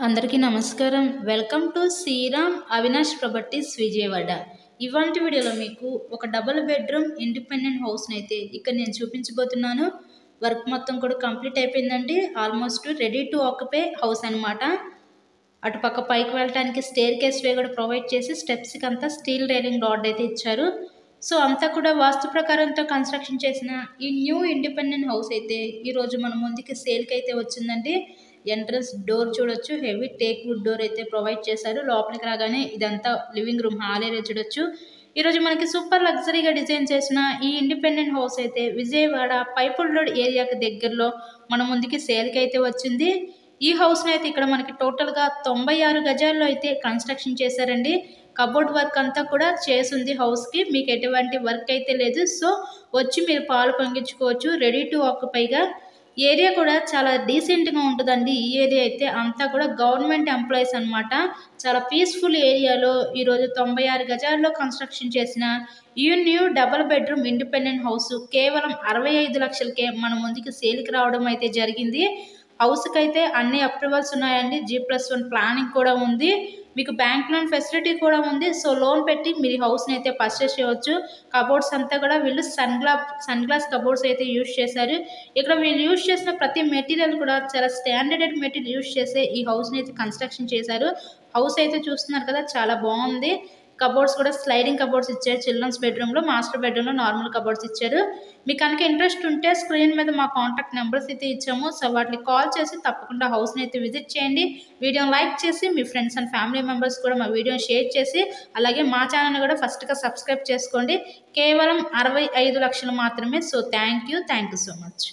అందరికీ నమస్కారం. Welcome to Sriram Avinash properties Vijayawada. ఇవాల్టి వీడియోలో మీకు ఒక డబుల్ బెడ్రూమ్ ఇండిపెండెంట్ హౌస్‌ని అయితే ఇక్కడ నేను చూపించబోతున్నాను. వర్క్ మొత్తం కూడా కంప్లీట్ అయిపోయిందండి. Almost ready to occupy house అన్నమాట. అటుపక్క పైకి వెళ్ళటానికి స్టేర్ కేస్ వే కూడా ప్రొవైడ్ చేసి స్టెప్స్‌కి అంతా స్టీల్ రైలింగ్ రాడ్ అయితే ఇచ్చారు. సో అంతా కూడా వాస్తు ప్రకారంతో కన్స్ట్రక్షన్ చేసిన ఈ న్యూ ఇండిపెండెంట్ హౌస్ అయితే ఈరోజు మన ముందుకి సేల్కి అయితే వచ్చిందండి. ఎంట్రన్స్ డోర్ చూడొచ్చు, హెవీ టేక్ వుడ్ డోర్ అయితే ప్రొవైడ్ చేశారు. లోపలికి రాగానే ఇదంతా లివింగ్ రూమ్ హాల్ ఏరియా చూడొచ్చు. ఈరోజు మనకి సూపర్ లగ్జరీగా డిజైన్ చేసిన ఈ ఇండిపెండెంట్ హౌస్ అయితే విజయవాడ పైపుల్ రోడ్ ఏరియాకి దగ్గరలో మన ముందుకి సేల్కి అయితే వచ్చింది. ఈ హౌస్ని అయితే ఇక్కడ మనకి టోటల్గా 96 గజాల్లో అయితే కన్స్ట్రక్షన్ చేశారండి. కబోర్డ్ వర్క్ అంతా కూడా చేసింది హౌస్కి. మీకు ఎటువంటి వర్క్ అయితే లేదు. సో వచ్చి మీరు పాలు పొంగించుకోవచ్చు. రెడీ టు ఆక్యుపైగా ఏరియా కూడా చాలా డీసెంట్గా ఉంటుందండి. ఈ ఏరియా అయితే అంతా కూడా గవర్నమెంట్ ఎంప్లాయీస్ అనమాట. చాలా పీస్ఫుల్ ఏరియాలో ఈరోజు 96 గజాల్లో కన్స్ట్రక్షన్ చేసిన ఈ new double bedroom independent house కేవలం 65 లక్షలకే మన ముందుకి సేల్కి రావడం అయితే జరిగింది. హౌస్కి అయితే అన్ని అప్రూవల్స్ ఉన్నాయండి. G+1 ప్లానింగ్ కూడా ఉంది. మీకు బ్యాంక్ లోన్ ఫెసిలిటీ కూడా ఉంది. సో లోన్ పెట్టి మీరు హౌస్ని అయితే పర్చేస్ చేయవచ్చు. కబోర్డ్స్ అంతా కూడా వీళ్ళు సన్ గ్లాస్ కబోర్డ్స్ అయితే యూజ్ చేశారు. ఇక్కడ వీళ్ళు యూజ్ చేసిన ప్రతి మెటీరియల్ కూడా చాలా స్టాండర్డ్ మెటీరియల్ యూజ్ చేసే ఈ హౌస్ని అయితే కన్స్ట్రక్షన్ చేశారు. హౌస్ అయితే చూస్తున్నారు కదా, చాలా బాగుంది. కబోర్డ్స్ కూడా స్లైడింగ్ కబోర్డ్స్ ఇచ్చారు. చిల్డ్రన్స్ బెడ్రూమ్లో, మాస్టర్ బెడ్రూమ్లో నార్మల్ కబోర్డ్స్ ఇచ్చారు. మీకు కనుక ఇంట్రెస్ట్ ఉంటే స్క్రీన్ మీద మా కాంటాక్ట్ నెంబర్స్ అయితే ఇచ్చాము. సో వాటిని కాల్ చేసి తప్పకుండా హౌస్ని అయితే విజిట్ చేయండి. వీడియోని లైక్ చేసి మీ ఫ్రెండ్స్ అండ్ ఫ్యామిలీ మెంబర్స్ కూడా మా వీడియోని షేర్ చేసి అలాగే మా ఛానల్ని కూడా ఫస్ట్గా సబ్స్క్రైబ్ చేసుకోండి. కేవలం 65 లక్షలు మాత్రమే. So thank you so much.